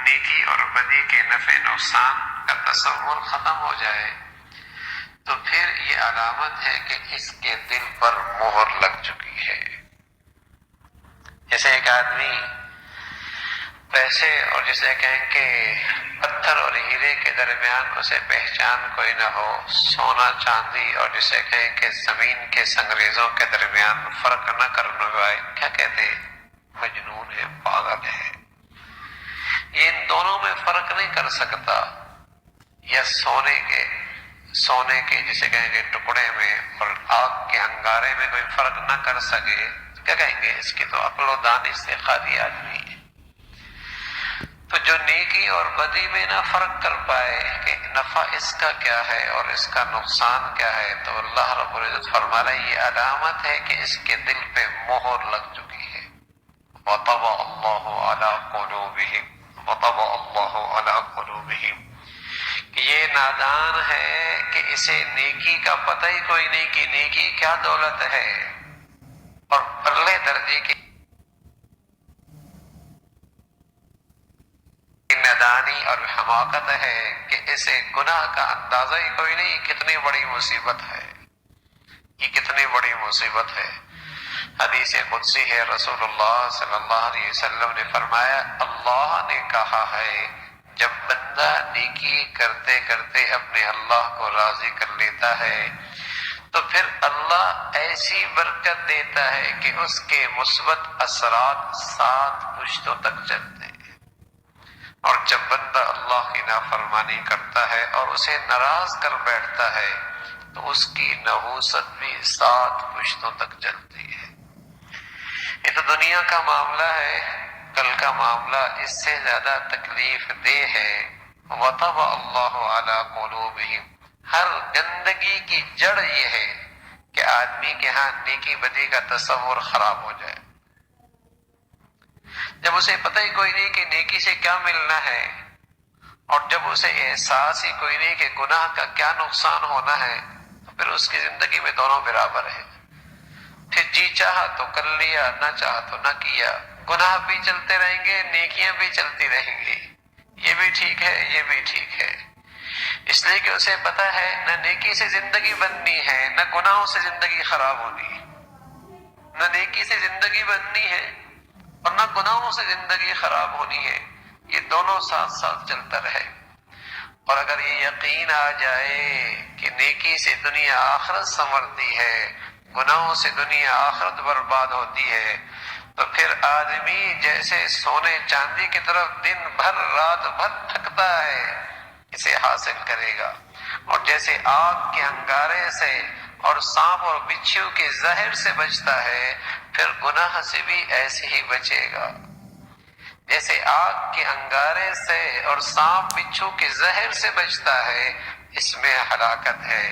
نیکی اور بدی کے نفع نقصان کا تصور ختم ہو جائے تو پھر یہ علامت ہے کہ اس کے دل پر مہر لگ چکی ہے۔ جیسے ایک آدمی پیسے اور جسے کہیں کہ پتھر اور ہیرے کے درمیان اسے پہچان کوئی نہ ہو، سونا چاندی اور جسے کہیں کہ زمین کے سنگریزوں کے درمیان فرق نہ کرنے والے کیا کہتے ہیں؟ مجنون ہے، پاگل ہے۔ یہ ان دونوں میں فرق نہیں کر سکتا، یا سونے کے جسے کہیں گے ٹکڑے میں اور آگ کے انگارے میں کوئی فرق نہ کر سکے، کیا کہیں گے؟ اس کی تو عقل و دانش سے خالی آدمی ہے۔ تو جو نیکی اور بدی میں نہ فرق کر پائے کہ نفع اس کا کیا ہے اور اس کا نقصان کیا ہے، تو اللہ رب العزت فرما رہا ہے یہ علامت ہے کہ اس کے دل پہ مہر لگ چکی ہے۔ وَطَبَعَ اللَّهُ عَلَىٰ قُلُوبِهِمْ وَطَبَعَ اللَّهُ عَلَىٰ قُلُوبِهِمْ کہ یہ نادان ہے کہ اسے نیکی کا پتہ ہی کوئی نہیں کہ نیکی کیا دولت ہے، اور پرلے درجے کی نادانی اور حماقت ہے کہ اسے گناہ کا اندازہ ہی کوئی نہیں کتنی بڑی مصیبت ہے، یہ کتنی بڑی مصیبت ہے۔ حدیث قدسی ہے، رسول اللہ صلی اللہ علیہ وسلم نے فرمایا، اللہ نے کہا ہے جب بندہ نیکی کرتے کرتے اپنے اللہ کو راضی کر لیتا ہے تو پھر اللہ ایسی برکت دیتا ہے کہ اس کے مثبت اثرات 7 پشتوں تک چلتے ہیں، اور جب بندہ اللہ کی نافرمانی کرتا ہے اور اسے ناراض کر بیٹھتا ہے تو اس کی نحوست بھی 7 پشتوں تک چلتی ہے۔ یہ تو دنیا کا معاملہ ہے، کل کا معاملہ اس سے زیادہ تکلیف دہ ہے۔ وَطَبَعَ اللَّهُ عَلَىٰ قُلُوبِهِمْ ہر گندگی کی جڑ یہ ہے کہ آدمی کے ہاں نیکی بدی کا تصور خراب ہو جائے۔ جب اسے پتہ ہی کوئی نہیں کہ نیکی سے کیا ملنا ہے، اور جب اسے احساس ہی کوئی نہیں کہ گناہ کا کیا نقصان ہونا ہے، تو پھر اس کی زندگی میں دونوں برابر ہیں۔ پھر جی چاہا تو کر لیا، نہ چاہا تو نہ کیا، گناہ بھی چلتے رہیں گے، نیکیاں بھی چلتی رہیں گی، یہ بھی ٹھیک ہے، یہ بھی ٹھیک ہے، اس لیے کہ اسے پتا ہے نہ نیکی سے زندگی بننی ہے، نہ گناہوں سے زندگی خراب ہونی ہے، نہ نیکی سے زندگی بننی ہے اور نہ گناہوں سے زندگی خراب ہونی ہے، یہ دونوں ساتھ ساتھ چلتا رہے۔ اور اگر یہ یقین آ جائے کہ نیکی سے دنیا آخرت سنورتی ہے، گناہوں سے دنیا آخرت برباد ہوتی ہے، تو پھر آدمی جیسے سونے چاندی کی طرف دن بھر رات بھر تھکتا ہے اسے حاصل کرے گا، اور جیسے آگ کے انگارے سے اور سانپ اور بچھو کے زہر سے بچتا ہے، پھر گناہ سے بھی ایسے ہی بچے گا۔ جیسے آگ کے انگارے سے اور سانپ بچھو کے زہر سے بچتا ہے، اس میں ہلاکت ہے،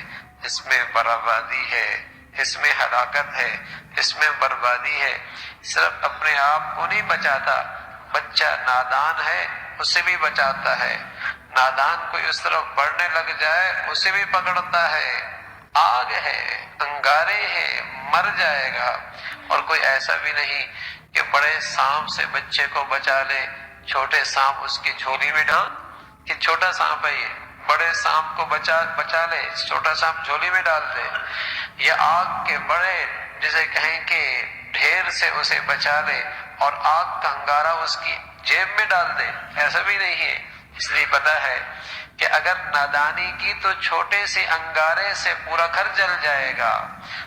اس میں بربادی ہے، اس میں ہلاکت ہے، اس میں بربادی ہے۔ صرف اپنے آپ کو نہیں بچاتا، بچہ نادان ہے اسے بھی بچاتا ہے، نادان کوئی اس طرف بڑھنے لگ جائے اسے بھی پکڑتا ہے، آگ ہے، انگارے ہیں، مر جائے گا۔ اور کوئی ایسا بھی نہیں کہ بڑے سانپ سے بچے کو بچا لے، چھوٹے سانپ اس کی جھولی میں ڈال، کہ چھوٹا سانپ ہے یہ، بڑے سانپ کو بچا لے، چھوٹا سانپ جھولی میں ڈال دے، یا آگ کے بڑے جسے کہیں کہ ڈھیر سے اسے بچا لے اور آگ کا انگارہ اس کی جیب میں ڈال دے، ایسا بھی نہیں ہے۔ اس لیے پتا ہے کہ اگر نادانی کی تو چھوٹے سے انگارے سے پورا گھر جل جائے گا،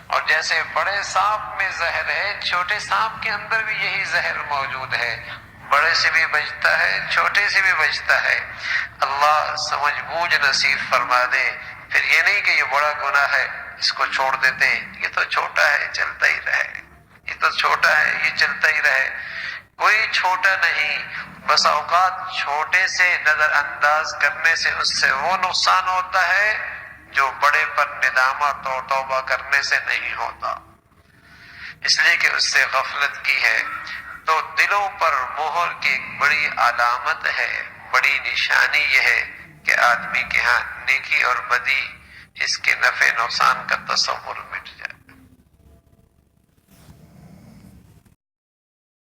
اور جیسے بڑے سانپ میں زہر ہے، چھوٹے سانپ کے اندر بھی یہی زہر موجود ہے، بڑے سے بھی بچتا ہے، چھوٹے سے بھی بچتا ہے۔ اللہ سمجھ بوجھ نصیب فرما دے۔ پھر یہ نہیں کہ یہ بڑا گناہ ہے اس کو چھوڑ دیتے ہیں، یہ تو چھوٹا ہے چلتا ہی رہے، یہ تو چھوٹا ہے یہ چلتا ہی رہے، کوئی چھوٹا نہیں۔ بس اوقات چھوٹے سے نظر انداز کرنے سے اس سے وہ نقصان ہوتا ہے جو بڑے پر ندامت اور توبہ کرنے سے نہیں ہوتا، اس لیے کہ اس سے غفلت کی ہے۔ تو دلوں پر مہر کی ایک بڑی علامت ہے، بڑی نشانی یہ ہے کہ آدمی کے ہاں نیکی اور بدی اس کے نفع نقصان کا تصور مٹ جائے۔